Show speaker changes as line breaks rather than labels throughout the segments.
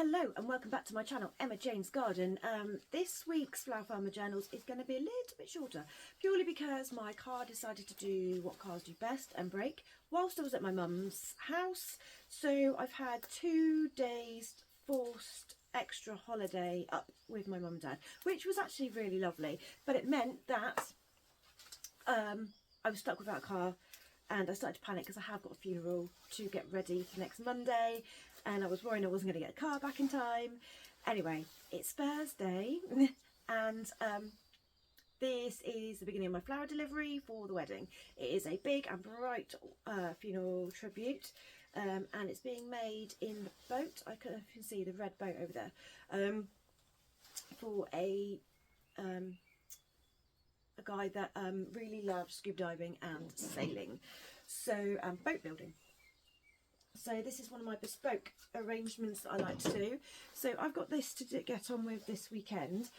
Hello and welcome back to my channel, Emma Jane's Garden. This week's Flower Farmer Journals is going to be a little bit shorter, purely because my car decided to do what cars do best and break whilst I was at my mum's house. So I've had 2 days forced extra holiday up with my mum and dad, which was actually really lovely, but it meant that I was stuck without a car. And I started to panic because I have got a funeral to get ready for next Monday, and I was worrying I wasn't going to get a car back in time. Anyway, it's Thursday and this is the beginning of my flower delivery for the wedding. It is a big and bright funeral tribute, and it's being made in the boat. I can see the red boat over there, for a guy that really loves scuba diving and sailing, so boat building. So this is one of my bespoke arrangements that I like to do. So I've got this to get on with this weekend.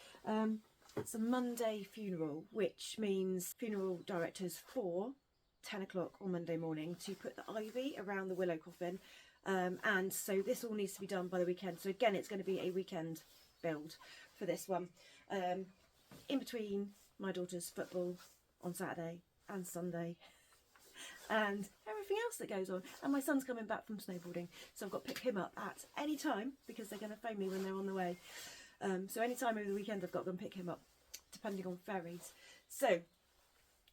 It's a Monday funeral, which means funeral directors for 10 o'clock on Monday morning to put the ivy around the willow coffin, and so this all needs to be done by the weekend. So again, it's going to be a weekend build for this one, in between my daughter's football on Saturday and Sunday and everything else that goes on, and my son's coming back from snowboarding, so I've got to pick him up at any time because they're going to phone me when they're on the way. So any time over the weekend I've got to go and pick him up, depending on ferries, so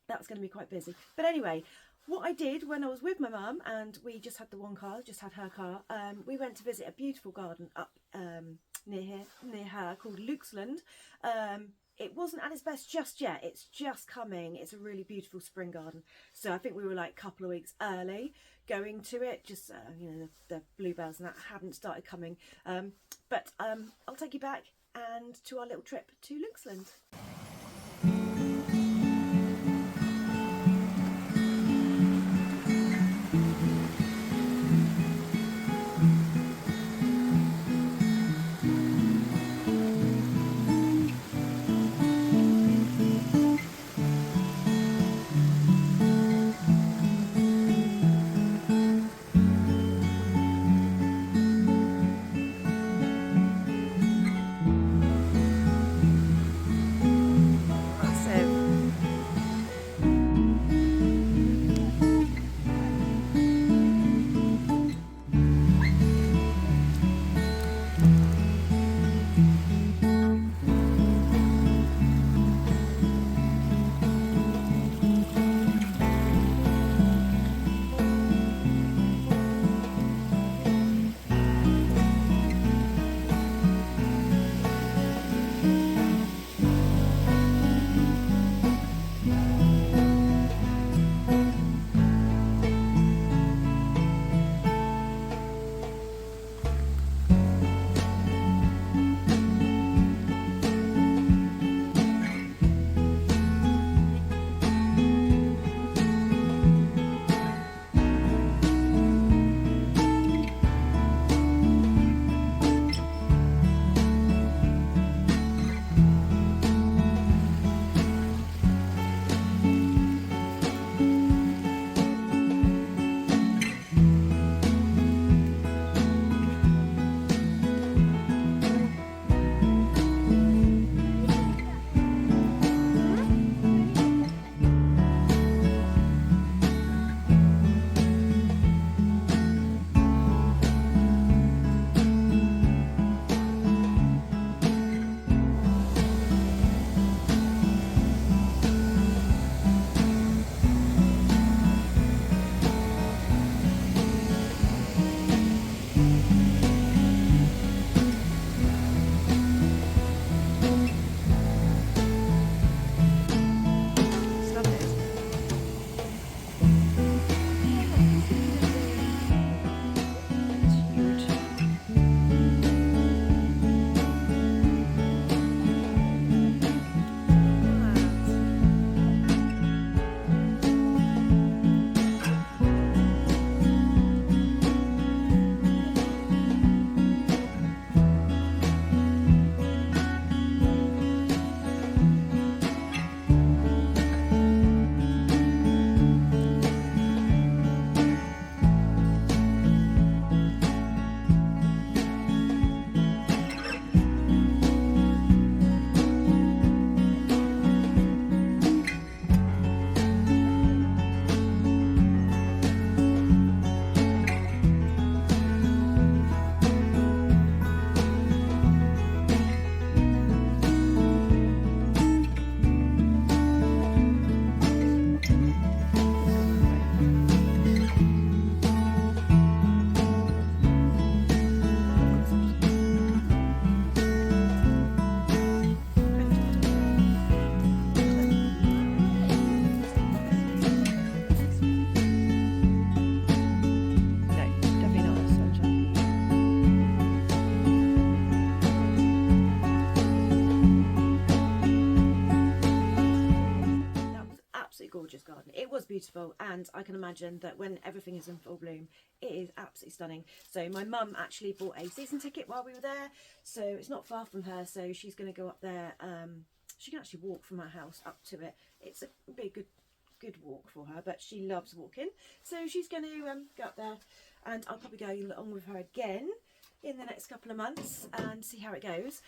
that's going to be quite busy. But anyway, what I did when I was with my mum, and we just had the one car, just had her car, we went to visit a beautiful garden up near her called Luxland. It wasn't at its best just yet, it's just coming. It's a really beautiful spring garden, so I think we were like a couple of weeks early going to it, just you know, the bluebells and that hadn't started coming, but I'll take you back and to our little trip to Luxland. beautiful, and I can imagine that when everything is in full bloom, it is absolutely stunning. So my mum actually bought a season ticket while we were there, so it's not far from her, so she's going to go up there. She can actually walk from our house up to it. It's a big good walk for her, but she loves walking, so she's going to go up there, and I'll probably go along with her again in the next couple of months and see how it goes.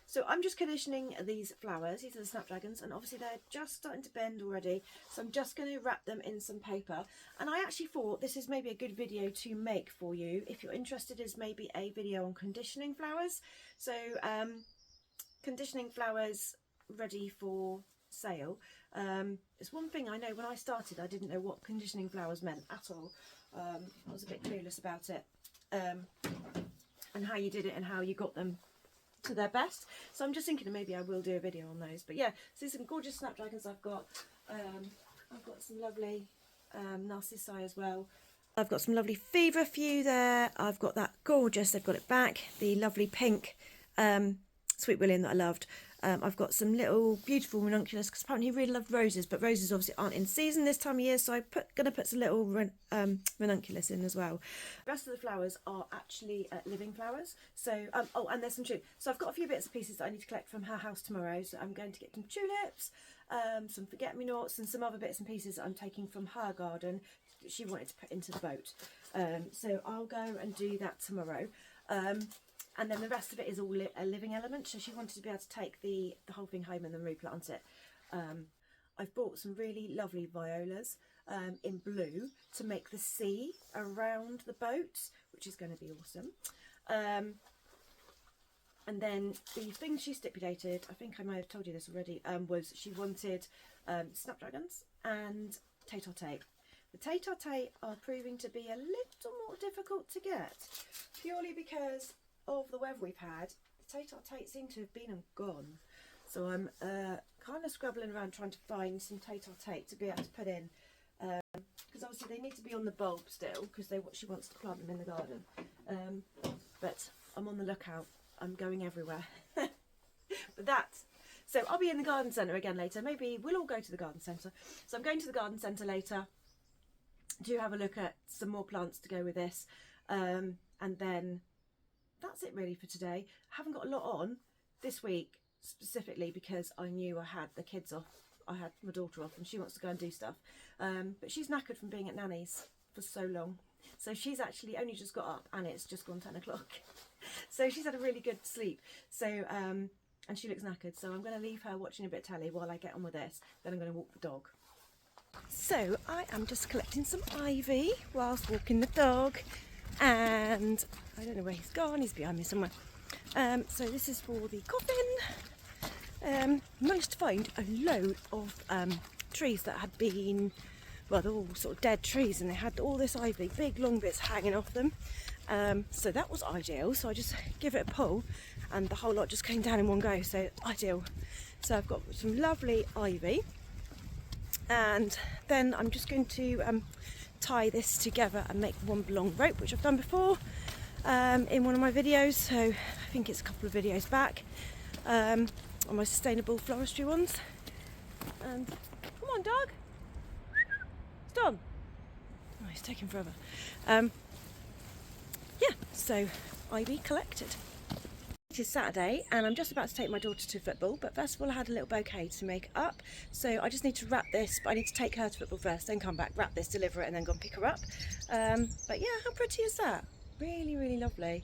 So I'm just conditioning these flowers. These are the snapdragons, and obviously they're just starting to bend already, so I'm just going to wrap them in some paper. And I actually thought this is maybe a good video to make for you if you're interested, is maybe a video on conditioning flowers. So conditioning flowers ready for sale. It's one thing I know, when I started I didn't know what conditioning flowers meant at all. I was a bit clueless about it, and how you did it and how you got them to their best. So I'm just thinking maybe I will do a video on those. But yeah, so there's some gorgeous snapdragons I've got. I've got some lovely narcissi as well. I've got some lovely feverfew there. I've got that gorgeous, they've got it back, the lovely pink Sweet William that I loved. I've got some little beautiful ranunculus, because apparently he really loved roses, but roses obviously aren't in season this time of year, so I'm going to put some little ranunculus in as well. The rest of the flowers are actually living flowers. So, oh, and there's some tulips. So I've got a few bits and pieces that I need to collect from her house tomorrow. So I'm going to get some tulips, some forget-me-nots, and some other bits and pieces that I'm taking from her garden that she wanted to put into the boat. So I'll go and do that tomorrow. And then the rest of it is all a living element, so she wanted to be able to take the whole thing home and then replant it. I've bought some really lovely violas in blue to make the sea around the boat, which is going to be awesome. And then the thing she stipulated, I think I may have told you this already, was she wanted snapdragons and tete-a-tete. The tete-a-tete are proving to be a little more difficult to get, purely because of the weather we've had. The tete-a-tete seem to have been and gone, so I'm kind of scrabbling around trying to find some tete-a-tete to be able to put in, because obviously they need to be on the bulb still, because she wants to plant them in the garden. But I'm on the lookout. I'm going everywhere. But so I'll be in the garden centre again later. Maybe we'll all go to the garden centre. So I'm going to the garden centre later to have a look at some more plants to go with this, and then that's it really for today. I haven't got a lot on this week, specifically because I knew I had the kids off. I had my daughter off and she wants to go and do stuff, but she's knackered from being at Nanny's for so long, so she's actually only just got up and it's just gone 10 o'clock. So she's had a really good sleep, so and she looks knackered, so I'm going to leave her watching a bit of telly while I get on with this. Then I'm going to walk the dog. So I am just collecting some ivy whilst walking the dog, and I don't know where he's gone. He's behind me somewhere. So this is for the coffin. Managed to find a load of trees that had been, well, they're all sort of dead trees, and they had all this ivy, big long bits hanging off them. So that was ideal. So I just give it a pull and the whole lot just came down in one go, so ideal. So I've got some lovely ivy, and then I'm just going to tie this together and make one long rope, which I've done before in one of my videos. So I think it's a couple of videos back, on my sustainable floristry ones. And come on, dog, it's done. Oh, he's taking forever. Yeah, so ivy collected. It is Saturday and I'm just about to take my daughter to football, but first of all I had a little bouquet to make up, so I just need to wrap this, but I need to take her to football first, then come back, wrap this, deliver it, and then go and pick her up. But yeah, how pretty is that? Really, really lovely.